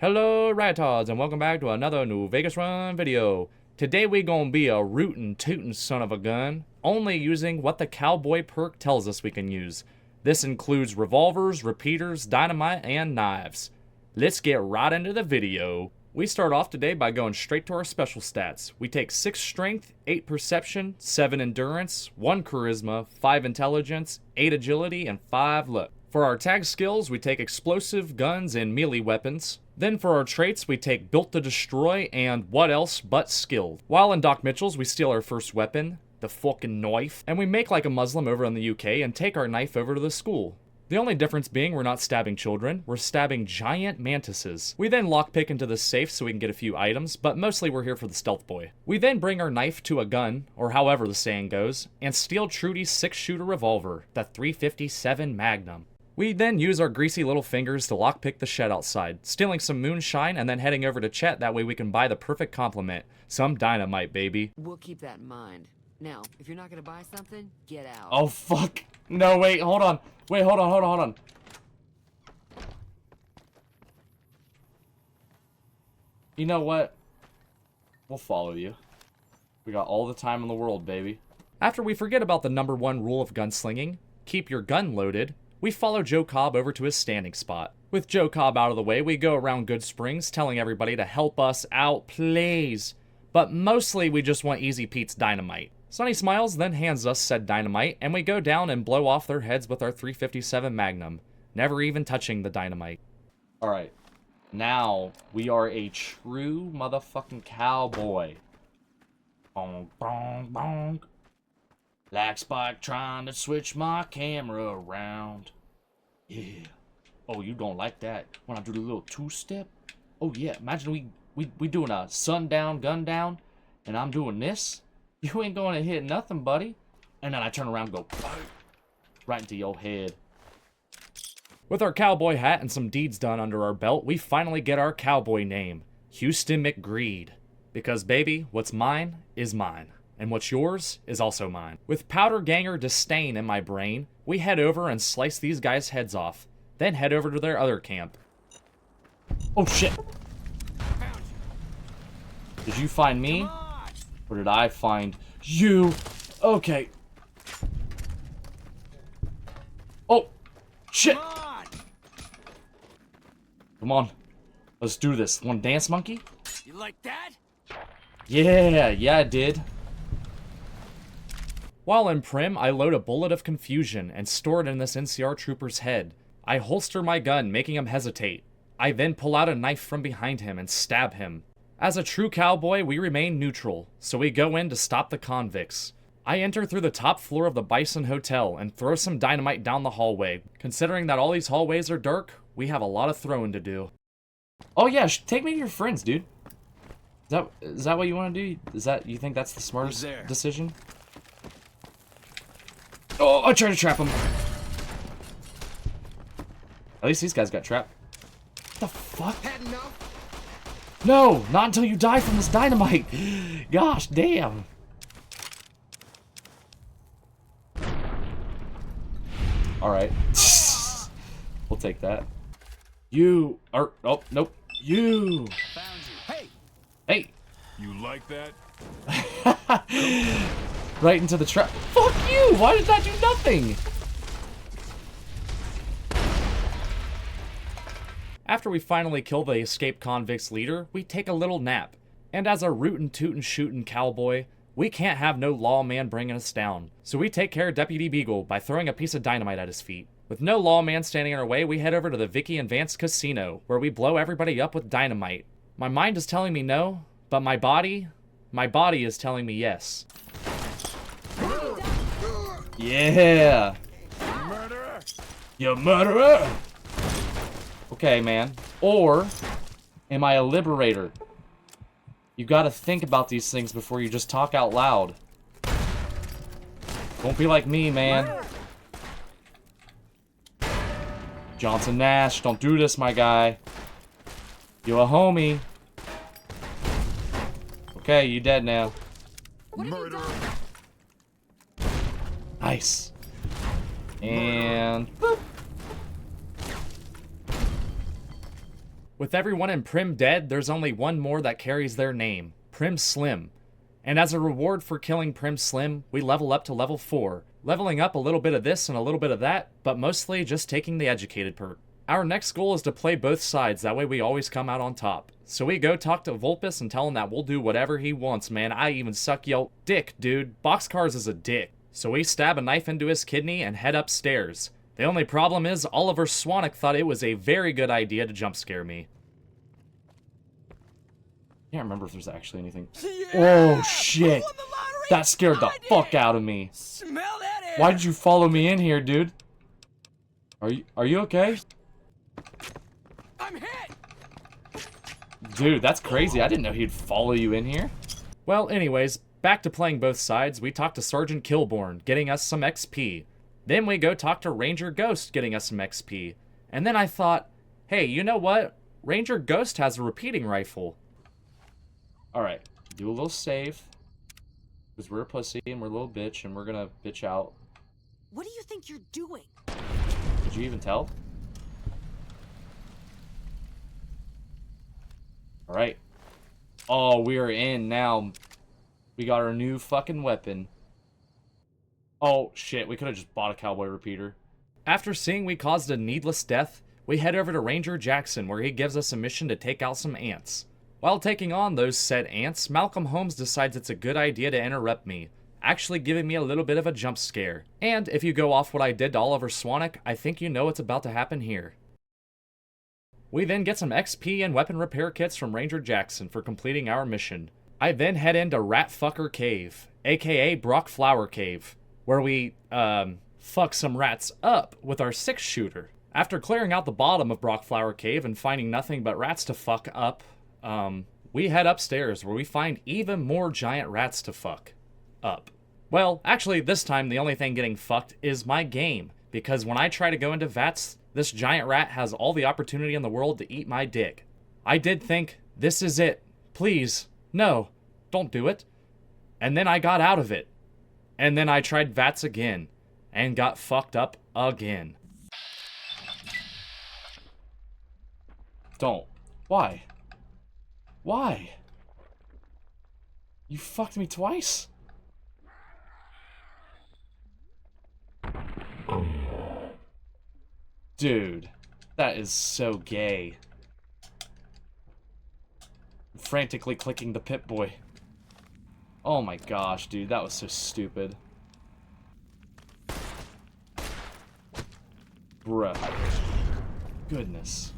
Hello Rightards and welcome back to another new Vegas Run video. Today we gonna be a rootin' tootin' son of a gun, only using what the Cowboy perk tells us we can use. This includes revolvers, repeaters, dynamite, and knives. Let's get right into the video. We start off today by going straight to our special stats. We take 6 strength, 8 perception, 7 endurance, 1 charisma, 5 intelligence, 8 agility, and 5 luck. For our tag skills, we take explosive, guns, and melee weapons. Then for our traits, we take built to destroy and what else but skilled. While in Doc Mitchell's, we steal our first weapon, the fucking knife, and we make like a Muslim over in the UK and take our knife over to the school. The only difference being we're not stabbing children, we're stabbing giant mantises. We then lockpick into the safe so we can get a few items, but mostly we're here for the stealth boy. We then bring our knife to a gun, or however the saying goes, and steal Trudy's 6-shooter revolver, the 357 Magnum. We then use our greasy little fingers to lockpick the shed outside, stealing some moonshine and then heading over to Chet, that way we can buy the perfect complement, some dynamite, baby. We'll keep that in mind. Now, if you're not gonna buy something, get out. Oh fuck. No, wait, hold on. Wait, hold on. You know what? We'll follow you. We got all the time in the world, baby. After we forget about the #1 rule of gunslinging, keep your gun loaded, we follow Joe Cobb over to his standing spot. With Joe Cobb out of the way, we go around Good Springs telling everybody to help us out, please. But mostly we just want Easy Pete's dynamite. Sonny smiles, then hands us said dynamite, and we go down and blow off their heads with our 357 Magnum, never even touching the dynamite. Alright, now we are a true motherfucking cowboy. Bonk, bonk, bonk. Like Spike trying to switch my camera around. Yeah. Oh, you don't like that when I do the little two-step? Oh yeah, imagine we doing a sundown, gun down, and I'm doing this. You ain't gonna hit nothing, buddy. And then I turn around and go right into your head. With our cowboy hat and some deeds done under our belt, we finally get our cowboy name, Houston McGreed. Because baby, what's mine is mine. And what's yours is also mine. With powder ganger disdain in my brain, we head over and slice these guys' heads off, then head over to their other camp. Oh shit! Did you find me? Or did I find you? Okay. Oh! Shit! Come on. Let's do this. Wanna dance, monkey? You like that? Yeah, I did. While in Prim, I load a bullet of confusion and store it in this NCR trooper's head. I holster my gun, making him hesitate. I then pull out a knife from behind him and stab him. As a true cowboy, we remain neutral, so we go in to stop the convicts. I enter through the top floor of the Bison Hotel and throw some dynamite down the hallway. Considering that all these hallways are dark, we have a lot of throwing to do. Oh yeah, take me to your friends, dude. Is that what you want to do? You think that's the smartest decision? Oh, I tried to trap him. At least these guys got trapped. What the fuck? No, not until you die from this dynamite. Gosh, damn. Alright. We'll take that. You are... Oh, nope. You. Found you. Hey! Hey. You like that? Right into the trap. Fuck you! Why did that do nothing? After we finally kill the escaped convict's leader, we take a little nap. And as a rootin' tootin' shootin' cowboy, we can't have no lawman bringing us down. So we take care of Deputy Beagle by throwing a piece of dynamite at his feet. With no lawman standing in our way, we head over to the Vicky and Vance Casino, where we blow everybody up with dynamite. My mind is telling me no, but my body is telling me yes. Yeah! Murderer! You murderer! Okay, man. Or, am I a liberator? You gotta think about these things before you just talk out loud. Don't be like me, man. Johnson Nash, don't do this, my guy. You a homie. Okay, you dead now. Murderer! Nice. And boop. With everyone in Prim dead, there's only one more that carries their name, Prim Slim. And as a reward for killing Prim Slim, we level up to level 4, leveling up a little bit of this and a little bit of that, but mostly just taking the educated perk. Our next goal is to play both sides, that way we always come out on top. So we go talk to Vulpus and tell him that we'll do whatever he wants, man. I even suck yo dick, dude. Boxcars is a dick. So we stab a knife into his kidney and head upstairs. The only problem is Oliver Swanwick thought it was a very good idea to jump scare me. Can't remember if there's actually anything. Yeah, Oh shit! I won the lottery. That scared the I did fuck it. out of me. Smell that air. Why did you follow me in here, dude? Are you okay? I'm hit. Dude, that's crazy. I didn't know he'd follow you in here. Well, anyways, back to playing both sides. We talk to Sergeant Kilborn, getting us some XP. Then we go talk to Ranger Ghost, getting us some XP. And then I thought, hey, you know what? Ranger Ghost has a repeating rifle. Alright, do a little save. Because we're a pussy and we're a little bitch and we're gonna bitch out. What do you think you're doing? Did you even tell? Alright. Oh, we are in now. We got our new fucking weapon. Oh, shit. We could have just bought a cowboy repeater. After seeing we caused a needless death, we head over to Ranger Jackson, where he gives us a mission to take out some ants. While taking on those said ants, Malcolm Holmes decides it's a good idea to interrupt me, actually giving me a little bit of a jump scare. And if you go off what I did to Oliver Swanwick, I think you know what's about to happen here. We then get some XP and weapon repair kits from Ranger Jackson for completing our mission. I then head into Ratfucker Cave, aka Brock Flower Cave, where we, fuck some rats up with our 6-shooter. After clearing out the bottom of Brock Flower Cave and finding nothing but rats to fuck up, we head upstairs where we find even more giant rats to fuck up. Well, actually, this time the only thing getting fucked is my game, because when I try to go into vats, this giant rat has all the opportunity in the world to eat my dick. I did think, this is it. Please, no, don't do it. And then I got out of it. And then I tried vats again, and got fucked up again. Don't. Why? Why? You fucked me twice? Dude, that is so gay. I'm frantically clicking the Pip-Boy. Oh my gosh, dude, that was so stupid. Bruh. Goodness.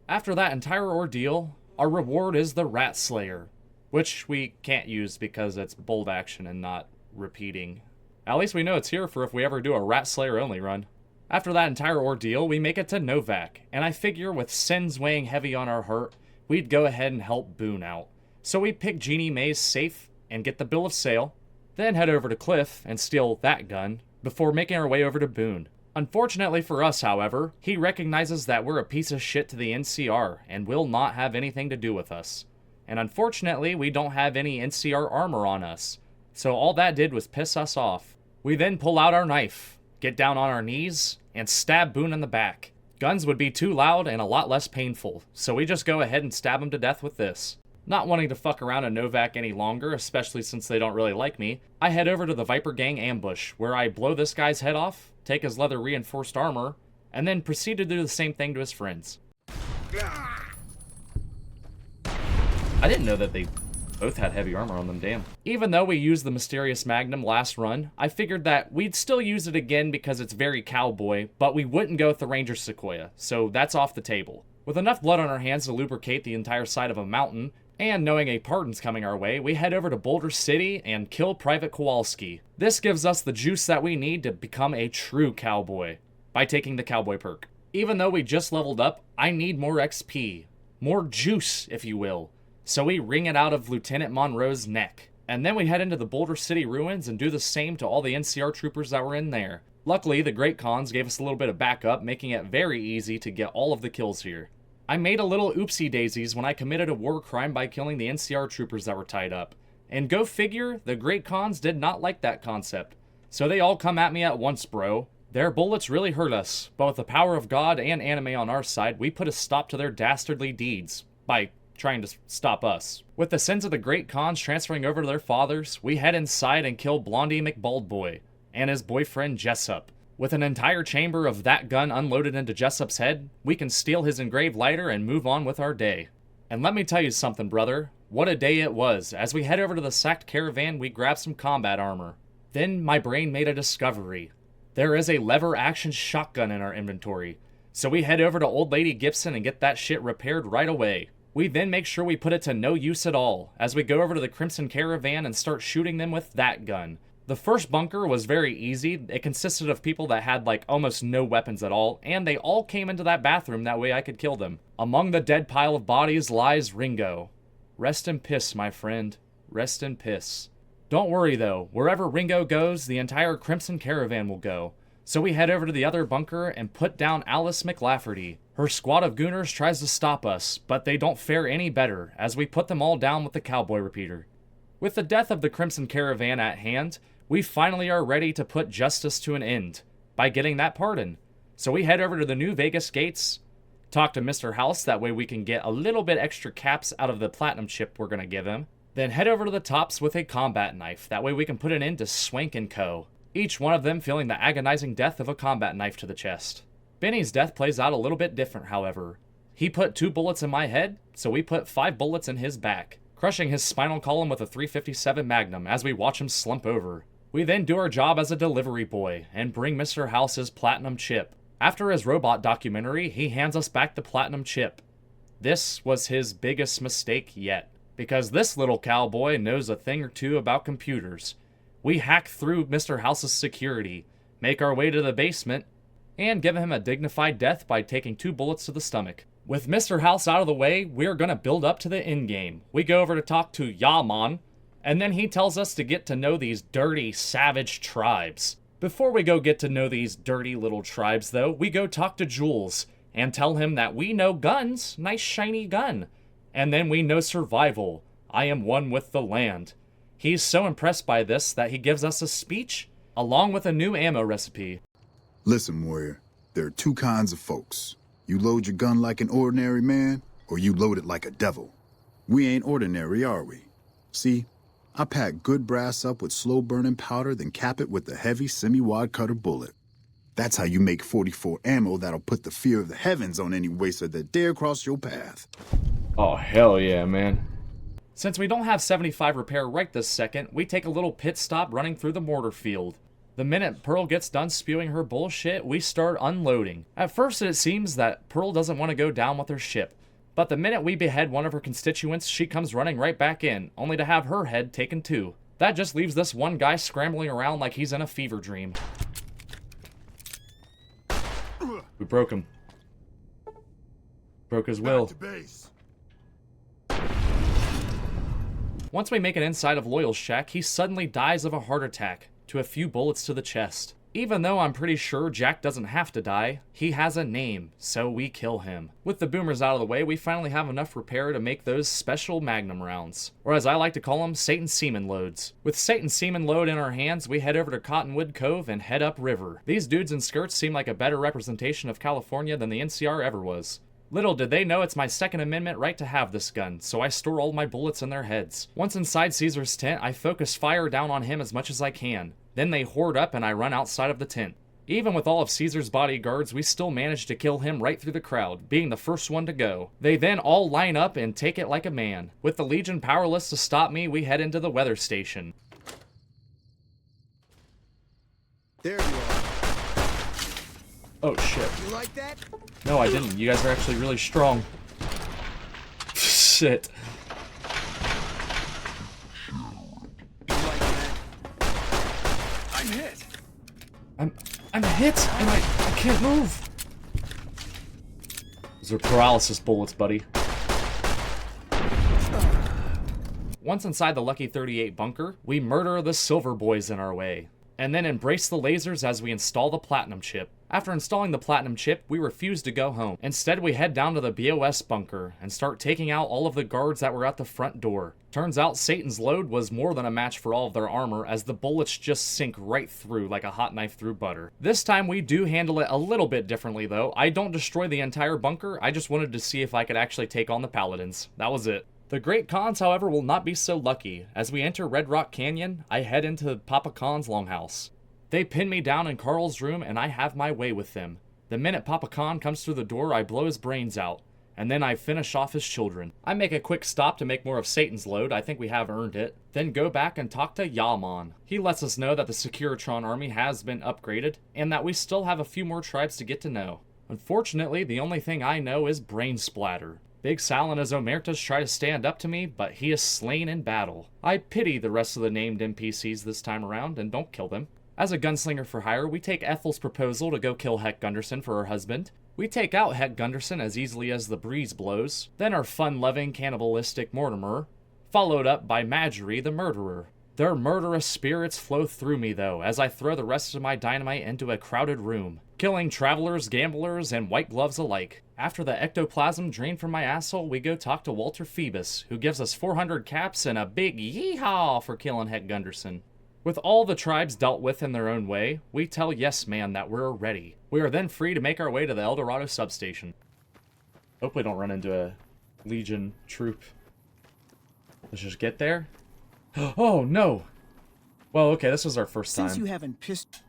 After that entire ordeal, our reward is the Rat Slayer, which we can't use because it's bold action and not repeating. At least we know it's here for if we ever do a Rat Slayer only run. After that entire ordeal, we make it to Novak, and I figure with sins weighing heavy on our hurt, we'd go ahead and help Boone out. So we pick Jeannie Mae's safe and get the bill of sale, then head over to Cliff and steal that gun, before making our way over to Boone. Unfortunately for us, however, he recognizes that we're a piece of shit to the NCR and will not have anything to do with us. And unfortunately, we don't have any NCR armor on us, so all that did was piss us off. We then pull out our knife, get down on our knees, and stab Boone in the back. Guns would be too loud and a lot less painful, so we just go ahead and stab him to death with this. Not wanting to fuck around in Novak any longer, especially since they don't really like me, I head over to the Viper Gang ambush, where I blow this guy's head off, take his leather reinforced armor, and then proceed to do the same thing to his friends. I didn't know that they both had heavy armor on them, damn. Even though we used the Mysterious Magnum last run, I figured that we'd still use it again because it's very cowboy, but we wouldn't go with the Ranger Sequoia, so that's off the table. With enough blood on our hands to lubricate the entire side of a mountain, and knowing a pardon's coming our way, we head over to Boulder City and kill Private Kowalski. This gives us the juice that we need to become a true cowboy, by taking the Cowboy perk. Even though we just leveled up, I need more XP. More juice, if you will. So we wring it out of Lieutenant Monroe's neck. And then we head into the Boulder City ruins and do the same to all the NCR troopers that were in there. Luckily, the Great Khans gave us a little bit of backup, making it very easy to get all of the kills here. I made a little oopsie daisies when I committed a war crime by killing the NCR troopers that were tied up. And go figure, the Great Khans did not like that concept. So they all come at me at once, bro. Their bullets really hurt us, but with the power of God and anime on our side, we put a stop to their dastardly deeds by trying to stop us. With the sins of the great Khans transferring over to their fathers, we head inside and kill Blondie McBaldboy and his boyfriend Jessup. With an entire chamber of that gun unloaded into Jessup's head, we can steal his engraved lighter and move on with our day. And let me tell you something, brother. What a day it was. As we head over to the sacked caravan, we grab some combat armor. Then my brain made a discovery. There is a lever-action shotgun in our inventory. So we head over to Old Lady Gibson and get that shit repaired right away. We then make sure we put it to no use at all, as we go over to the Crimson Caravan and start shooting them with that gun. The first bunker was very easy. It consisted of people that had like almost no weapons at all, and they all came into that bathroom, that way I could kill them. Among the dead pile of bodies lies Ringo. Rest in piss, my friend. Rest in piss. Don't worry though, wherever Ringo goes, the entire Crimson Caravan will go. So we head over to the other bunker and put down Alice McLafferty. Her squad of gooners tries to stop us, but they don't fare any better, as we put them all down with the Cowboy repeater. With the death of the Crimson Caravan at hand, we finally are ready to put justice to an end by getting that pardon. So we head over to the New Vegas gates, talk to Mr. House, that way we can get a little bit extra caps out of the platinum chip we're going to give him. Then head over to the tops with a combat knife, that way we can put an end to Swank and Co. Each one of them feeling the agonizing death of a combat knife to the chest. Benny's death plays out a little bit different, however. He put 2 bullets in my head, so we put 5 bullets in his back, crushing his spinal column with a .357 Magnum as we watch him slump over. We then do our job as a delivery boy and bring Mr. House's platinum chip. After his robot documentary, he hands us back the platinum chip. This was his biggest mistake yet, because this little cowboy knows a thing or two about computers. We hack through Mr. House's security, make our way to the basement, and give him a dignified death by taking 2 bullets to the stomach. With Mr. House out of the way, we're gonna build up to the endgame. We go over to talk to Yaman, and then he tells us to get to know these dirty, savage tribes. Before we go get to know these dirty little tribes, though, we go talk to Jules, and tell him that we know guns, nice shiny gun. And then we know survival. I am one with the land. He's so impressed by this that he gives us a speech, along with a new ammo recipe. Listen, warrior, there are 2 kinds of folks. You load your gun like an ordinary man, or you load it like a devil. We ain't ordinary, are we? See, I pack good brass up with slow-burning powder, then cap it with a heavy semi-wad cutter bullet. That's how you make .44 ammo that'll put the fear of the heavens on any waster that dare cross your path. Oh, hell yeah, man. Since we don't have 75 repair right this second, we take a little pit stop running through the mortar field. The minute Pearl gets done spewing her bullshit, we start unloading. At first it seems that Pearl doesn't want to go down with her ship, but the minute we behead one of her constituents, she comes running right back in, only to have her head taken too. That just leaves this one guy scrambling around like he's in a fever dream. We broke him. Broke his will. Back to base. Once we make it inside of Loyal's shack, he suddenly dies of a heart attack to a few bullets to the chest. Even though I'm pretty sure Jack doesn't have to die, he has a name, so we kill him. With the boomers out of the way, we finally have enough repair to make those special Magnum rounds, or as I like to call them, Satan Seaman loads. With Satan Seaman load in our hands, we head over to Cottonwood Cove and head up river. These dudes in skirts seem like a better representation of California than the NCR ever was. Little did they know it's my Second Amendment right to have this gun, so I store all my bullets in their heads. Once inside Caesar's tent, I focus fire down on him as much as I can. Then they horde up and I run outside of the tent. Even with all of Caesar's bodyguards, we still manage to kill him right through the crowd, being the first one to go. They then all line up and take it like a man. With the Legion powerless to stop me, we head into the weather station. There you are. Oh shit. You like that? No, I didn't. You guys are actually really strong. Shit. You like that? I'm hit. I'm hit and I can't move. Those are paralysis bullets, buddy. Once inside the Lucky 38 bunker, we murder the Silver Boys in our way, and then embrace the lasers as we install the Platinum chip. After installing the platinum chip, we refuse to go home. Instead, we head down to the BOS bunker and start taking out all of the guards that were at the front door. Turns out Satan's load was more than a match for all of their armor, as the bullets just sink right through like a hot knife through butter. This time we do handle it a little bit differently though. I don't destroy the entire bunker, I just wanted to see if I could actually take on the paladins. That was it. The Great Khans, however, will not be so lucky. As we enter Red Rock Canyon, I head into Papa Khan's longhouse. They pin me down in Carl's room, and I have my way with them. The minute Papa Khan comes through the door, I blow his brains out, and then I finish off his children. I make a quick stop to make more of Satan's load, I think we have earned it, then go back and talk to Yaman. He lets us know that the Securitron army has been upgraded, and that we still have a few more tribes to get to know. Unfortunately, the only thing I know is Brain Splatter. Big Sal and his Omertas try to stand up to me, but he is slain in battle. I pity the rest of the named NPCs this time around, and don't kill them. As a gunslinger for hire, we take Ethel's proposal to go kill Heck Gunderson for her husband. We take out Heck Gunderson as easily as the breeze blows, then our fun-loving, cannibalistic Mortimer, followed up by Marjorie the murderer. Their murderous spirits flow through me though, as I throw the rest of my dynamite into a crowded room, killing travelers, gamblers, and white gloves alike. After the ectoplasm drained from my asshole, we go talk to Walter Phoebus, who gives us 400 caps and a big yeehaw for killing Heck Gunderson. With all the tribes dealt with in their own way, we tell Yes Man that we're ready. We are then free to make our way to the El Dorado substation. Hope we don't run into a Legion troop. Let's just get there. Oh no! Well, okay, this was our first time. Since you haven't pissed...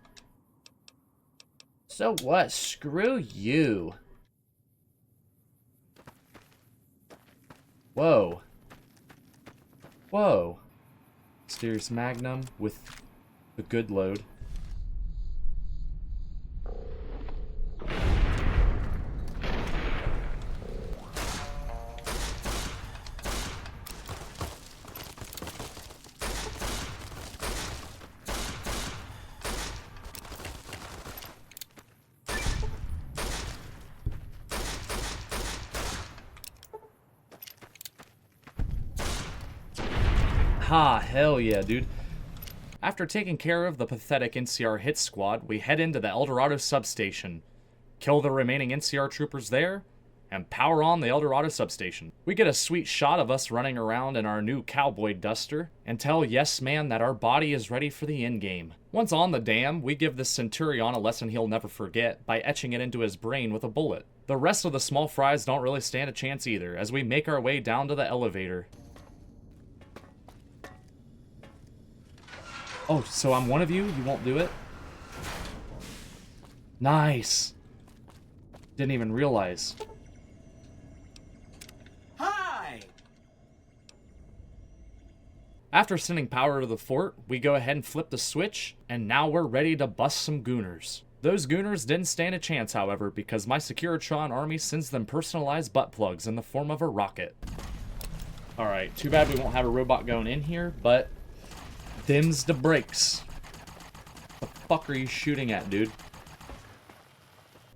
So what? Screw you. Whoa. Whoa. Mysterious Magnum with a good load. Ha, hell yeah, dude. After taking care of the pathetic NCR hit squad, we head into the El Dorado substation, kill the remaining NCR troopers there, and power on the El Dorado substation. We get a sweet shot of us running around in our new Cowboy duster, and tell Yes Man that our body is ready for the endgame. Once on the dam, we give the Centurion a lesson he'll never forget by etching it into his brain with a bullet. The rest of the small fries don't really stand a chance either, as we make our way down to the elevator. Oh, so I'm one of you? You won't do it? Nice. Didn't even realize. Hi! After sending power to the fort, we go ahead and flip the switch, and now we're ready to bust some gooners. Those gooners didn't stand a chance, however, because my Securitron army sends them personalized butt plugs in the form of a rocket. Alright, too bad we won't have a robot going in here, but... them's the brakes. The fuck are you shooting at, dude?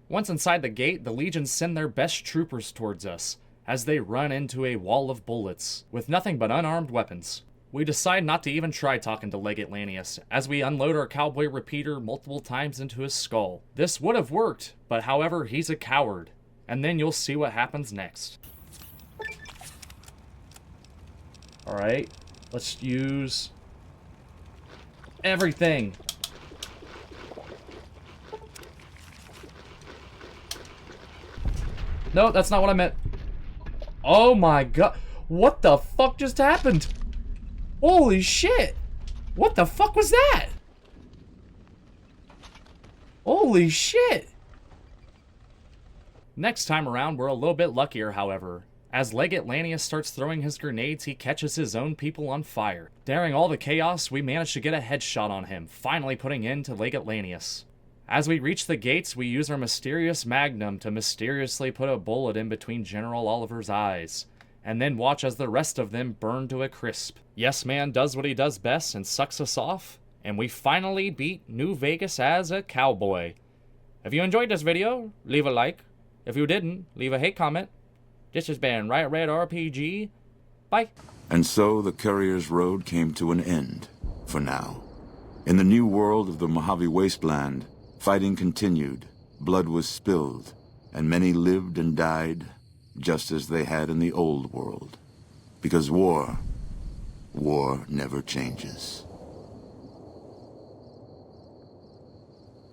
Once inside the gate, the Legion send their best troopers towards us, as they run into a wall of bullets, with nothing but unarmed weapons. We decide not to even try talking to Legate Lanius, as we unload our Cowboy repeater multiple times into his skull. This would have worked, but however, he's a coward. And then you'll see what happens next. Alright, let's use... everything. No, that's not what I meant. Oh my god. What the fuck just happened? Holy shit. What the fuck was that? Holy shit. Next time around, we're a little bit luckier, however. As Legate Lanius starts throwing his grenades, he catches his own people on fire. Daring all the chaos, we manage to get a headshot on him, finally putting end to Legate Lanius. As we reach the gates, we use our mysterious magnum to mysteriously put a bullet in between General Oliver's eyes, and then watch as the rest of them burn to a crisp. Yes Man does what he does best and sucks us off, and we finally beat New Vegas as a cowboy. If you enjoyed this video, leave a like. If you didn't, leave a hate comment. This has been Riot Red RPG. Bye. And so the Courier's Road came to an end, for now. In the new world of the Mojave Wasteland, fighting continued, Blood was spilled, and many lived and died just as they had in the old world. Because war never changes.